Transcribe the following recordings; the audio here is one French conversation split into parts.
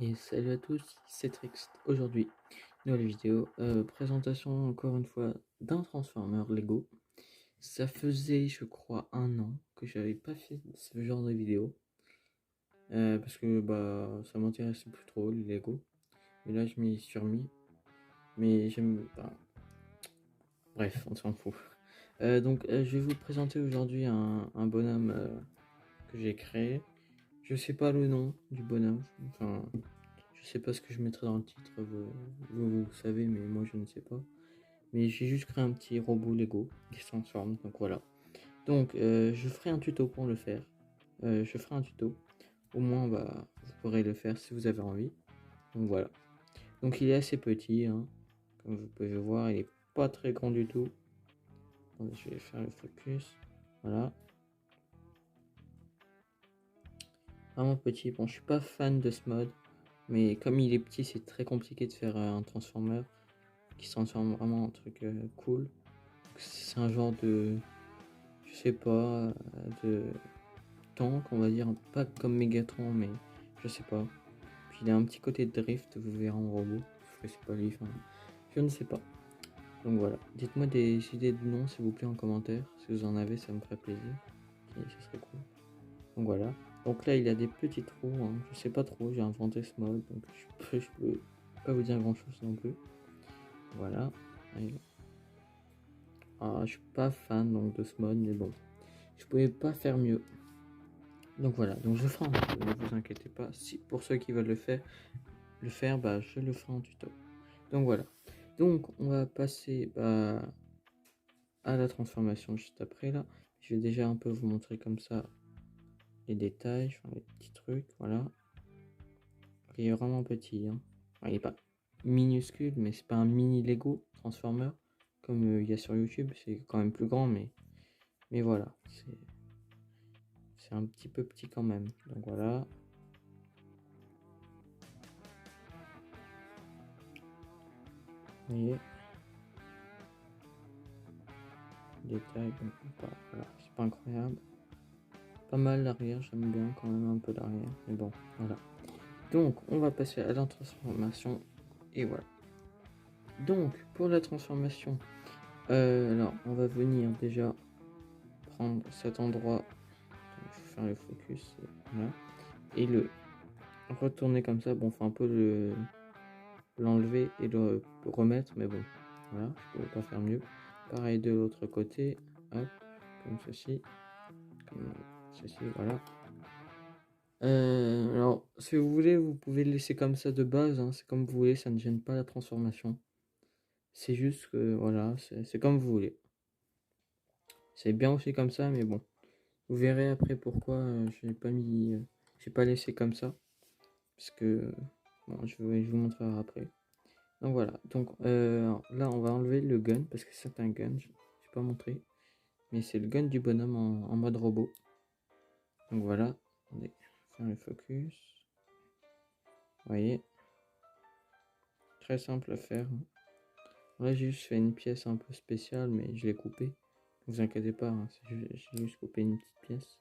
Et salut à tous, c'est Trix. Aujourd'hui, nouvelle vidéo, présentation encore une fois d'un Transformer Lego. Ça faisait, je crois, 1 an que j'avais pas fait ce genre de vidéo. Parce que bah ça m'intéressait plus trop les Lego. Mais là je m'y suis remis. Mais j'aime pas. Bref, on s'en fout. Je vais vous présenter aujourd'hui un bonhomme que j'ai créé. Je sais pas le nom du bonhomme. Enfin, je sais pas ce que je mettrai dans le titre, vous savez, mais moi je ne sais pas. Mais j'ai juste créé un petit robot Lego qui se transforme, donc voilà. Donc je ferai un tuto pour le faire. Je ferai un tuto. Au moins, bah, vous pourrez le faire si vous avez envie. Donc voilà. Donc il est assez petit, hein. Comme vous pouvez le voir, il est pas très grand du tout. Attendez, je vais faire le focus. Voilà. Vraiment petit. Bon, je suis pas fan de ce mode. Mais comme il est petit, c'est très compliqué de faire un transformer qui se transforme vraiment en truc cool. C'est un genre de, je sais pas, de tank, on va dire, pas comme Megatron, mais je sais pas. Puis il a un petit côté de drift, vous verrez en robot. Je sais pas lui, enfin, je ne sais pas. Donc voilà, dites-moi des idées de noms s'il vous plaît en commentaire. Si vous en avez, ça me ferait plaisir. Et ça serait cool. Donc voilà. Donc là, il a des petits trous, hein. Je sais pas trop, j'ai inventé ce mode, donc je peux pas vous dire grand chose non plus. Voilà. Je suis pas fan donc de ce mode, mais bon, je pouvais pas faire mieux. Donc voilà, donc je ferai un tuto, ne vous inquiétez pas. Si pour ceux qui veulent le faire, bah je le ferai en tuto. Donc voilà. Donc on va passer à la transformation juste après là. Je vais déjà un peu vous montrer comme ça les détails, enfin, les petits trucs, voilà. Il est vraiment petit, hein. Enfin, il est pas minuscule, mais c'est pas un mini Lego Transformer comme il y a sur YouTube. C'est quand même plus grand, mais voilà, c'est un petit peu petit quand même. Donc voilà. Vous voyez, détail, voilà, c'est pas incroyable. Pas mal l'arrière, j'aime bien quand même un peu l'arrière, mais bon, voilà. Donc, on va passer à la transformation, et voilà. Donc, pour la transformation, alors, on va venir déjà prendre cet endroit, je vais faire le focus, voilà, et le retourner comme ça, bon, faut un peu l'enlever et le remettre, mais bon, voilà, je pouvais pas faire mieux. Pareil de l'autre côté, hop, comme ceci, voilà. Alors, si vous voulez, vous pouvez le laisser comme ça de base, hein, c'est comme vous voulez, ça ne gêne pas la transformation. C'est juste que, voilà, c'est comme vous voulez. C'est bien aussi comme ça, mais bon. Vous verrez après pourquoi j'ai pas laissé comme ça. Parce que, bon, je vous montrerai après. Donc voilà, donc là on va enlever le gun, parce que c'est un gun, je n'ai pas montré. Mais c'est le gun du bonhomme en mode robot. Donc voilà, attendez, faire le focus. Vous voyez, très simple à faire. Là j'ai juste fait une pièce un peu spéciale, mais je l'ai coupée. Ne vous inquiétez pas, hein, j'ai juste coupé une petite pièce.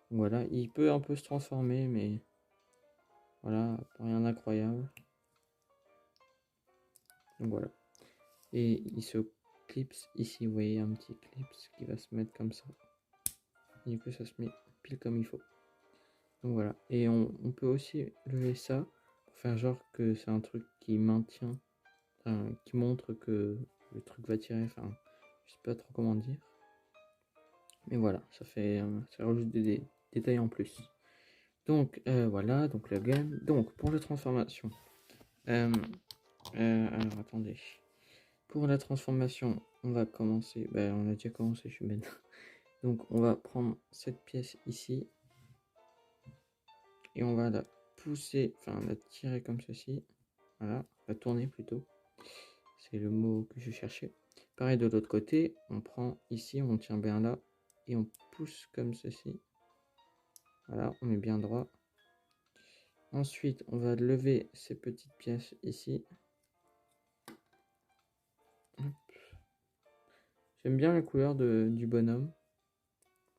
Donc voilà, il peut un peu se transformer, mais voilà, rien d'incroyable. Donc voilà. Et il se clipse ici, vous voyez, un petit clips qui va se mettre comme ça. Et du coup ça se met pile comme il faut. Donc voilà, et on peut aussi lever ça pour faire genre que c'est un truc qui maintient, enfin, qui montre que le truc va tirer, enfin, je sais pas trop comment dire. Mais voilà, ça rajoute des détails en plus. Donc voilà, donc le gun. Donc pour la transformation, alors attendez. Pour la transformation, on va commencer, on a déjà commencé, je suis bête. Donc on va prendre cette pièce ici. Et on va la pousser, enfin la tirer comme ceci. Voilà, la tourner plutôt. C'est le mot que je cherchais. Pareil de l'autre côté, on prend ici, on tient bien là. Et on pousse comme ceci. Voilà, on est bien droit. Ensuite, on va lever ces petites pièces ici. J'aime bien la couleur du bonhomme.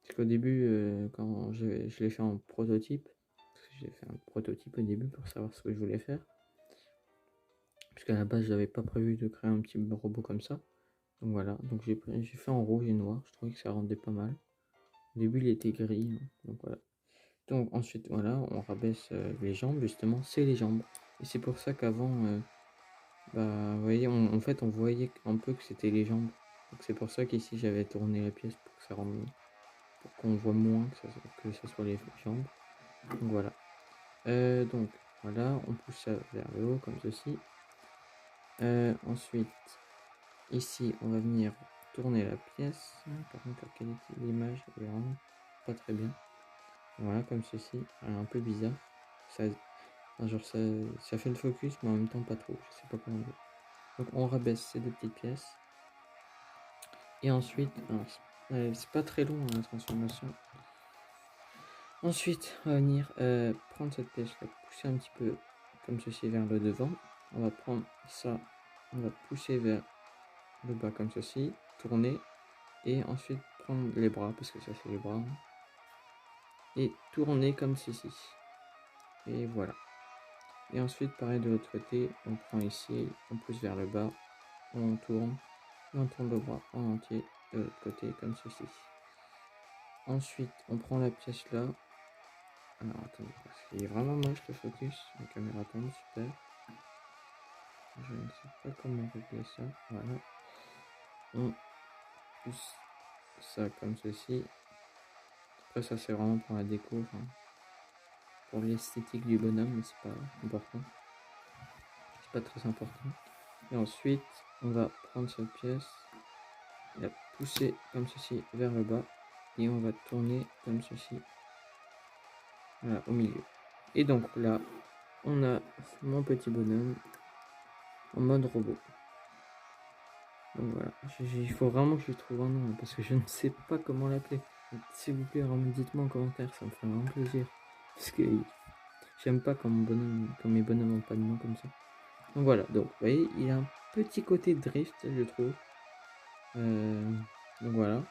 Parce qu'au début, quand je l'ai fait en prototype, j'ai fait un prototype au début pour savoir ce que je voulais faire. Parce qu'à la base, j'avais pas prévu de créer un petit robot comme ça. Donc voilà, donc j'ai fait en rouge et noir, je trouvais que ça rendait pas mal. Au début, il était gris, hein, donc voilà. Donc ensuite, voilà, on rabaisse les jambes, justement, c'est les jambes. Et c'est pour ça qu'avant, vous voyez, en fait, on voyait un peu que c'était les jambes. Donc c'est pour ça qu'ici, j'avais tourné la pièce pour que ça rende, pour qu'on voit moins que ça soit les jambes. Donc voilà. Donc voilà, on pousse ça vers le haut comme ceci. Ensuite, ici, on va venir tourner la pièce. Par contre, la qualité de l'image est vraiment pas très bien. Voilà, comme ceci, un peu bizarre. Genre ça fait le focus, mais en même temps pas trop. Je sais pas comment dire. Donc on rabaisse ces deux petites pièces. Et ensuite, c'est pas très long la transformation. Ensuite, on va venir prendre cette pièce-là, pousser un petit peu comme ceci vers le devant. On va prendre ça, on va pousser vers le bas comme ceci, tourner. Et ensuite prendre les bras, parce que ça c'est les bras. Et tourner comme ceci. Et voilà. Et ensuite, pareil de l'autre côté, on prend ici, on pousse vers le bas, on tourne, et on tourne le bras en entier de l'autre côté, comme ceci. Ensuite, on prend la pièce là. Alors, attendez, parce qu'il est vraiment moche le focus. La caméra tombe, super. Je ne sais pas comment régler ça. Voilà. On pousse ça comme ceci. Après, ça, c'est vraiment pour la déco, pour l'esthétique du bonhomme, mais c'est pas important. C'est pas très important. Et ensuite, on va prendre cette pièce, la pousser comme ceci vers le bas et on va tourner comme ceci, voilà, au milieu. Et donc là, on a mon petit bonhomme en mode robot. Donc voilà, il faut vraiment que je trouve un nom parce que je ne sais pas comment l'appeler. S'il vous plaît, vraiment dites-moi en commentaire, ça me ferait vraiment plaisir. Parce que j'aime pas quand mes bonhommes n'ont pas de nom comme ça. Donc voilà, donc vous voyez, il a un petit côté drift, je trouve. Donc voilà.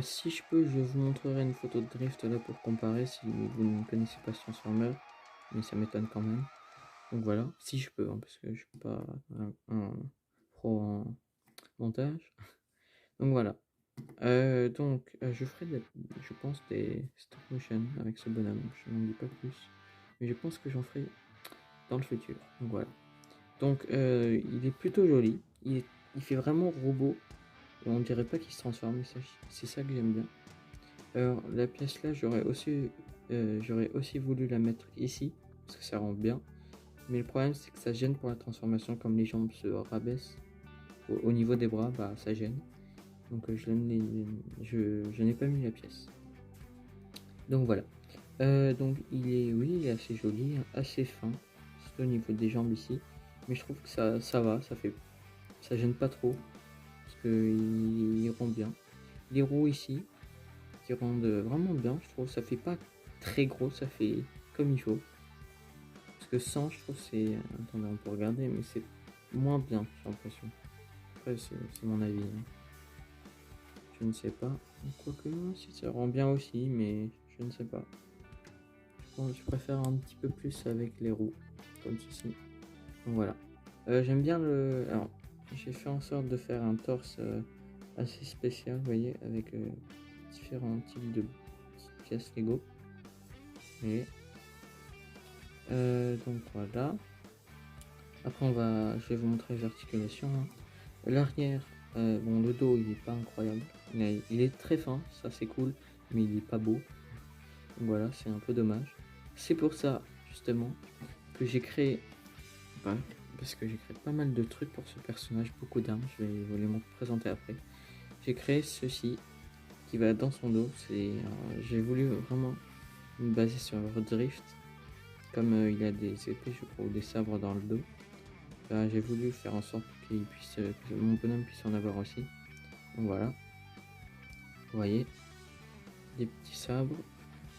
Si je peux, je vous montrerai une photo de drift là pour comparer si vous ne connaissez pas ce Transformer, mais ça m'étonne quand même. Donc voilà, si je peux, parce que je suis pas un pro en montage. Donc voilà. Je ferai, je pense, des stop motion avec ce bonhomme. Je n'en dis pas plus, mais je pense que j'en ferai dans le futur. Donc voilà. Donc il est plutôt joli. Il fait vraiment robot. Et on dirait pas qu'il se transforme. C'est ça que j'aime bien. Alors la pièce là, j'aurais aussi voulu la mettre ici parce que ça rend bien. Mais le problème c'est que ça gêne pour la transformation, comme les jambes se rabaissent au niveau des bras, bah ça gêne. Donc je n'ai pas mis la pièce. Donc voilà. Donc il est assez joli, assez fin, surtout au niveau des jambes ici. Mais je trouve que ça va, ça gêne pas trop parce que il rend bien. Les roues ici qui rendent vraiment bien, je trouve. Ça fait pas très gros, ça fait comme il faut. Parce que 100, je trouve c'est, attendez, on peut regarder, mais c'est moins bien, j'ai l'impression. Après c'est mon avis, hein. Je ne sais pas. Quoique si ça rend bien aussi, mais je ne sais pas. Je préfère un petit peu plus avec les roues, comme ceci. Donc voilà. J'aime bien le. Alors, j'ai fait en sorte de faire un torse assez spécial, vous voyez, avec différents types de petites pièces Lego. Et donc voilà. Après, je vais vous montrer les articulations, hein. L'arrière, bon, le dos, il est pas incroyable. Il est très fin, ça c'est cool, mais il est pas beau. Donc voilà, c'est un peu dommage. C'est pour ça, justement, que j'ai créé, parce que j'ai créé pas mal de trucs pour ce personnage, beaucoup d'armes, je vais vous les présenter après. J'ai créé ceci, qui va dans son dos. J'ai voulu vraiment me baser sur le drift, comme il a des épées, je crois, ou des sabres dans le dos. J'ai voulu faire en sorte que mon bonhomme puisse en avoir aussi. Donc voilà, vous voyez, des petits sabres.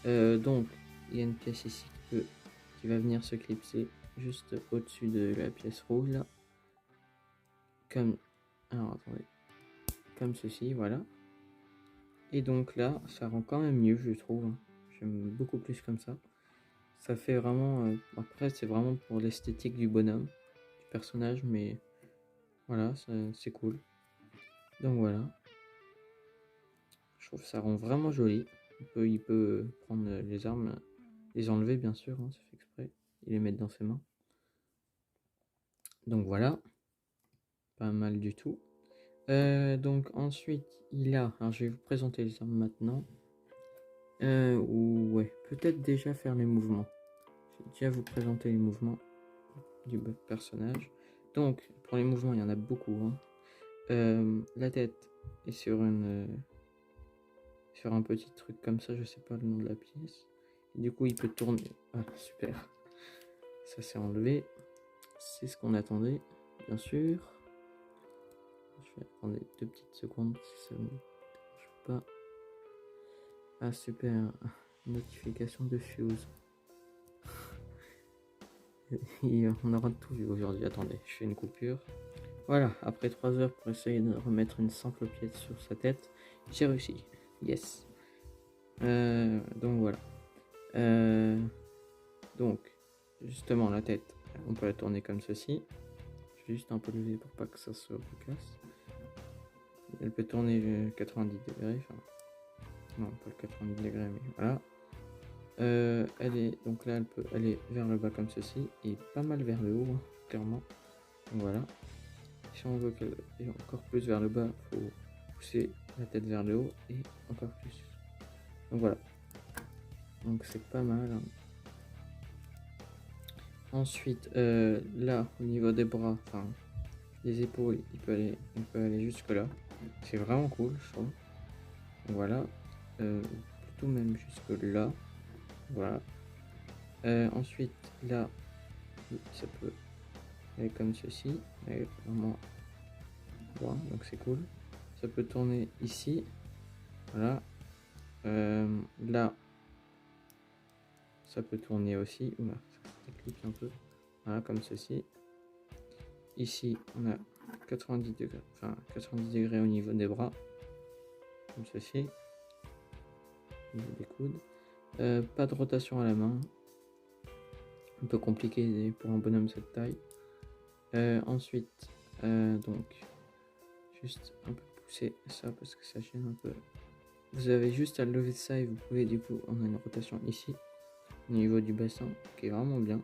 Donc il y a une pièce ici qui va venir se clipser juste au-dessus de la pièce rouge là, alors attendez, comme ceci, voilà. Et donc là, ça rend quand même mieux, je trouve. j'aime beaucoup plus comme ça. Ça fait vraiment, après c'est vraiment pour l'esthétique du bonhomme, du personnage, mais voilà, c'est cool. Donc voilà, je trouve que ça rend vraiment joli. Il peut prendre les armes, les enlever bien sûr, hein, c'est fait exprès, et les mettre dans ses mains. Donc voilà, pas mal du tout. Donc ensuite alors je vais vous présenter les armes maintenant. Ou ouais, peut-être déjà faire les mouvements. Je vais déjà vous présenter les mouvements du personnage. Donc pour les mouvements il y en a beaucoup, hein. La tête est sur un petit truc comme ça, je sais pas le nom de la pièce. Et du coup il peut tourner. Ah super, ça s'est enlevé. C'est ce qu'on attendait, bien sûr. Je vais attendre 2 petites secondes si ça ne marche pas. Ah super, notification de Fuse. Et on aura tout vu aujourd'hui. Attendez, je fais une coupure. Voilà, après 3 heures pour essayer de remettre une simple pièce sur sa tête, j'ai réussi. Yes. Donc voilà. Donc, justement, la tête, on peut la tourner comme ceci. Je vais juste un peu lever pour pas que ça se recasse. Elle peut tourner 90 degrés. Enfin, non, pas 90 degrés, mais voilà. Donc là, elle peut aller vers le bas comme ceci et pas mal vers le haut, hein, clairement. Donc voilà. Si on veut qu'elle aille encore plus vers le bas, il faut pousser la tête vers le haut et encore plus. Donc voilà. Donc c'est pas mal, hein. Ensuite, là, au niveau des bras, enfin, les épaules, il peut aller jusque là. C'est vraiment cool, je trouve. Donc voilà. Plutôt même jusque là. Voilà. Ensuite, là, ça peut aller comme ceci. Et vraiment, voilà, donc c'est cool. Ça peut tourner ici. Voilà. Là, ça peut tourner aussi. Oula, ça clique un peu. Voilà, comme ceci. Ici, on a 90 degrés, enfin 90 degrés au niveau des bras. Comme ceci. Au niveau des coudes. Pas de rotation à la main. Un peu compliqué pour un bonhomme de cette taille. Ensuite, donc, juste un peu pousser ça parce que ça gêne un peu. Vous avez juste à lever ça et vous pouvez, du coup, on a une rotation ici, au niveau du bassin, qui est vraiment bien.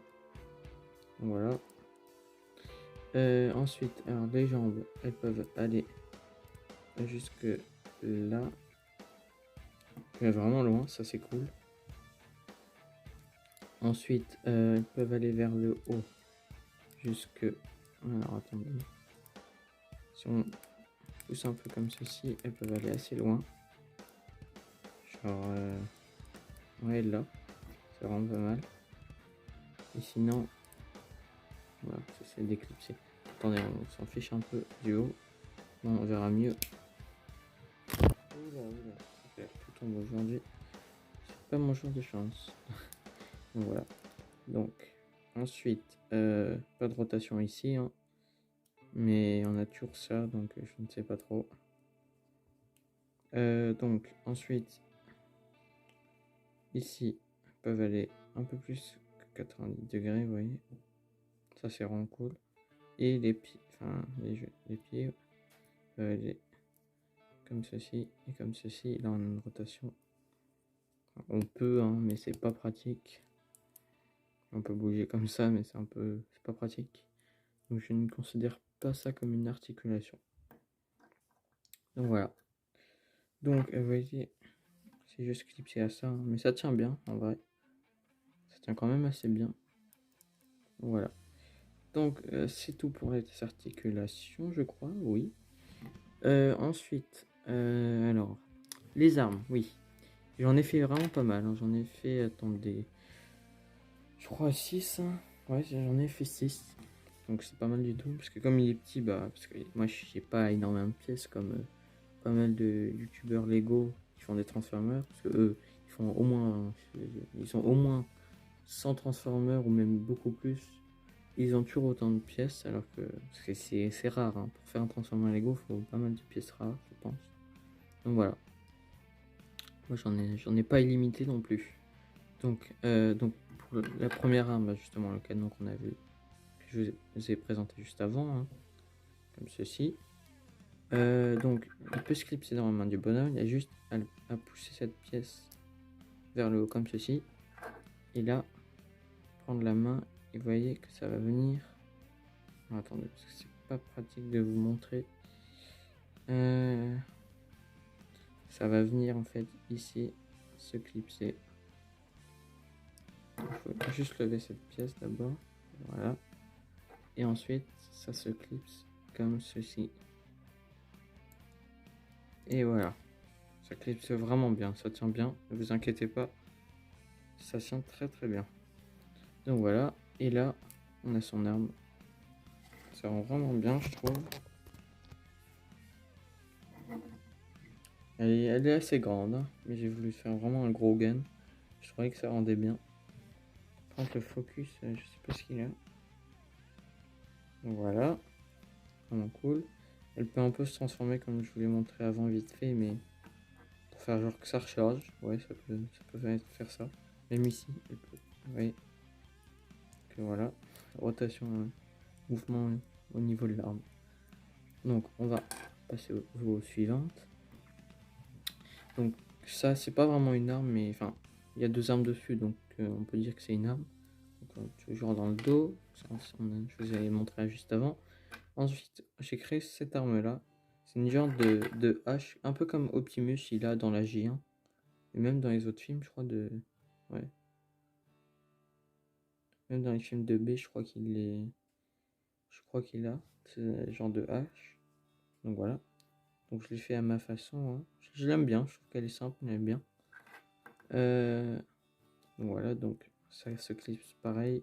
Donc voilà. Ensuite, alors les jambes, elles peuvent aller jusque là. Vraiment loin, ça c'est cool. Ensuite, elles peuvent aller vers le haut, jusque... Alors attendez. Si on pousse un peu comme ceci, elles peuvent aller assez loin. Genre... ouais, là. C'est vraiment pas mal. Et sinon... Voilà, ça c'est d'éclipser. Attendez, on s'en fiche un peu du haut. Bon, on verra mieux. Oula, super, tout tombe aujourd'hui. C'est pas mon jour de chance. Donc voilà. Donc, ensuite, pas de rotation ici, hein. Mais on a toujours ça, donc je ne sais pas trop. Donc, ensuite, ici, ils peuvent aller un peu plus que 90 degrés, vous voyez. Ça, c'est vraiment cool. Et les pieds, enfin, les pieds, comme ceci et comme ceci. Là, on a une rotation. On peut, hein, mais c'est pas pratique. On peut bouger comme ça, mais c'est pas pratique. Donc, je ne considère pas ça comme une articulation. Donc, voilà. Donc, vous voyez, c'est juste clipsé à ça, hein, mais ça tient bien, en vrai. Ça tient quand même assez bien. Voilà. Donc, c'est tout pour les articulations, je crois, oui. Ensuite, alors, les armes, oui. J'en ai fait vraiment pas mal, hein. J'en ai fait, attendez, je crois 6, hein. Ouais, j'en ai fait 6. Donc c'est pas mal du tout, parce que comme il est petit, bah, parce que moi j'ai pas énormément de pièces comme pas mal de youtubeurs Lego qui font des Transformers, parce que eux, ils ont au moins 100 Transformers ou même beaucoup plus. Ils ont toujours autant de pièces, alors que c'est rare, hein. Pour faire un Transformer Lego, il faut pas mal de pièces rares, je pense. Donc voilà. Moi j'en ai pas illimité non plus. Donc pour la première arme, bah, justement le canon qu'on a vu, que je vous ai présenté juste avant, hein, comme ceci. Donc il peut se clipser dans la main du bonhomme, il y a juste à pousser cette pièce vers le haut comme ceci. Et là, prendre la main et vous voyez que ça va venir. Oh, attendez, parce que c'est pas pratique de vous montrer. Ça va venir en fait ici se clipser. Il faut juste lever cette pièce d'abord. Voilà. Et ensuite, ça se clipse comme ceci. Et voilà. Ça clipse vraiment bien, ça tient bien. Ne vous inquiétez pas. Ça tient très très bien. Donc voilà. Et là, on a son arme. Ça rend vraiment bien, je trouve. Elle est assez grande, hein, mais j'ai voulu faire vraiment un gros gun. Je trouvais que ça rendait bien. Par contre, le focus, je sais pas ce qu'il a. Donc voilà. Vraiment cool. Elle peut un peu se transformer comme je vous l'ai montré avant vite fait, mais pour faire genre que ça recharge. Ouais, ça peut faire ça. Même ici, elle peut. Vous voyez. Que voilà. Rotation, mouvement au niveau de l'arme. Donc on va passer aux suivantes. Donc ça c'est pas vraiment une arme, mais enfin il y a deux armes dessus, donc on peut dire que c'est une arme. Donc, toujours dans le dos, ça, je vous avais montré juste avant. Ensuite j'ai créé cette arme là, c'est une genre de hache, un peu comme Optimus il a dans la J1, et même dans les autres films je crois de... Ouais. Même dans les films de B je crois qu'il est... Je crois qu'il a ce genre de hache. Donc voilà. Donc je l'ai fait à ma façon, hein. Je l'aime bien, je trouve qu'elle est simple, mais elle est bien. Voilà, donc ça se clipse pareil,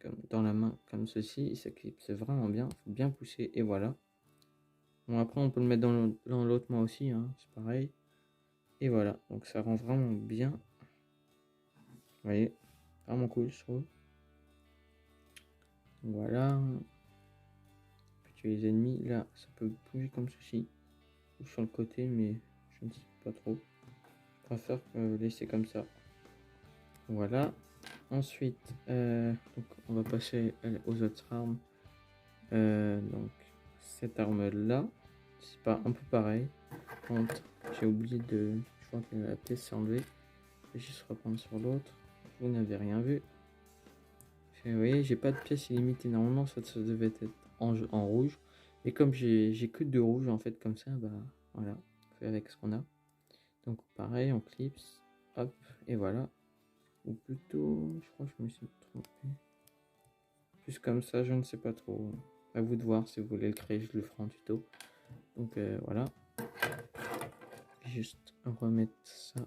comme dans la main, comme ceci, et ça clipse vraiment bien, faut bien pousser, et voilà. Bon, après on peut le mettre dans l'autre main aussi, hein, c'est pareil. Et voilà, donc ça rend vraiment bien. Vous voyez, vraiment cool, je trouve. Voilà. On peut tuer les ennemis, là, ça peut bouger comme ceci, ou sur le côté, mais je ne sais pas trop. Je préfère laisser comme ça. Voilà. Ensuite, donc on va passer aux autres armes. Donc cette arme là, c'est pas un peu pareil. Contre, j'ai oublié de... Je crois que la pièce s'est enlevée. Je vais juste reprendre sur l'autre. Vous n'avez rien vu. Vous voyez, j'ai pas de pièce illimitée. Normalement, ça devait être en rouge. Et comme j'ai que de rouge en fait, comme ça, bah voilà, on fait avec ce qu'on a. Donc pareil, on clipse, hop, et voilà. Ou plutôt, je crois que je me suis trompé. Plus comme ça, je ne sais pas trop. À vous de voir si vous voulez le créer, je le ferai en tuto. Donc voilà. Juste remettre ça.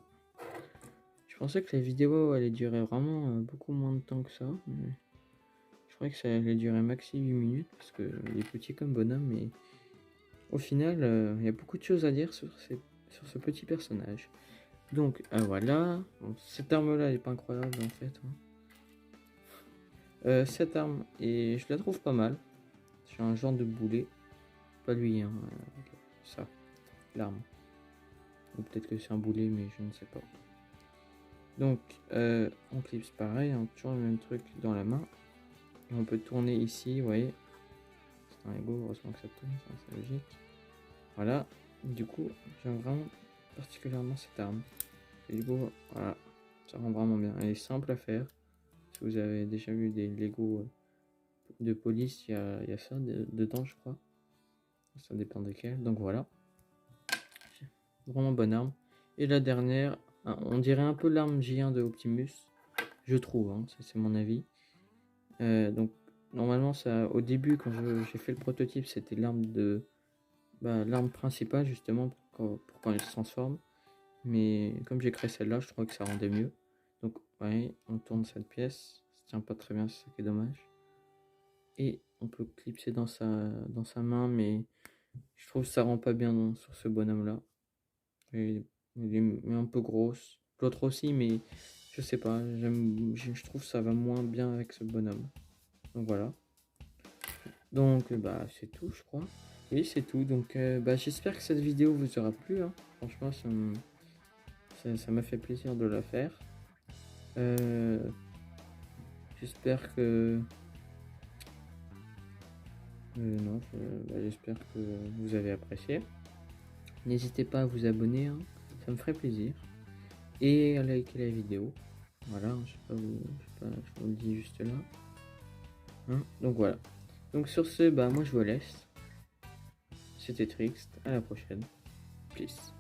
Je pensais que la vidéo allait durer vraiment beaucoup moins de temps que ça. Mais je croyais que ça allait durer maxi 8 minutes parce qu'il est petit comme bonhomme. Mais au final, il y a beaucoup de choses à dire sur ce petit personnage. Donc voilà. Donc, cette arme là n'est pas incroyable en fait, hein. Cette arme, et je la trouve pas mal. C'est un genre de boulet. Pas lui, hein. Ça, l'arme. Ou peut-être que c'est un boulet, mais je ne sais pas. Donc, on clipse pareil, hein, toujours le même truc dans la main. Et on peut tourner ici, vous voyez. C'est un Lego, heureusement que ça tourne, c'est logique. Voilà. Du coup, j'aime vraiment particulièrement cette arme. Et du coup, voilà, ça rend vraiment bien. Elle est simple à faire. Si vous avez déjà vu des Lego de police, il y a ça dedans, je crois. Ça dépend desquels. Donc voilà. Vraiment bonne arme. Et la dernière, on dirait un peu l'arme J1 de Optimus, je trouve, hein, c'est mon avis. Donc normalement ça, au début quand j'ai fait le prototype, c'était l'arme principale justement pour quand elle se transforme. Mais comme j'ai créé celle-là, je trouvais que ça rendait mieux. Donc ouais, on tourne cette pièce, ça tient pas très bien, c'est ça qui est dommage. Et on peut clipser dans sa main, mais je trouve que ça rend pas bien sur ce bonhomme là. Elle est un peu grosse. L'autre aussi, mais je sais pas. Je trouve que ça va moins bien avec ce bonhomme. Donc voilà. Donc bah c'est tout, je crois. Oui, c'est tout. Donc bah, j'espère que cette vidéo vous aura plu, hein. Franchement, ça m'a fait plaisir de la faire. J'espère que... non, j'espère que vous avez apprécié. N'hésitez pas à vous abonner, hein, ça me ferait plaisir. Et à liker la vidéo. Voilà, je sais pas, je vous le dis juste là. Hein, donc voilà. Donc sur ce, moi je vous laisse. C'était Trix, à la prochaine. Peace.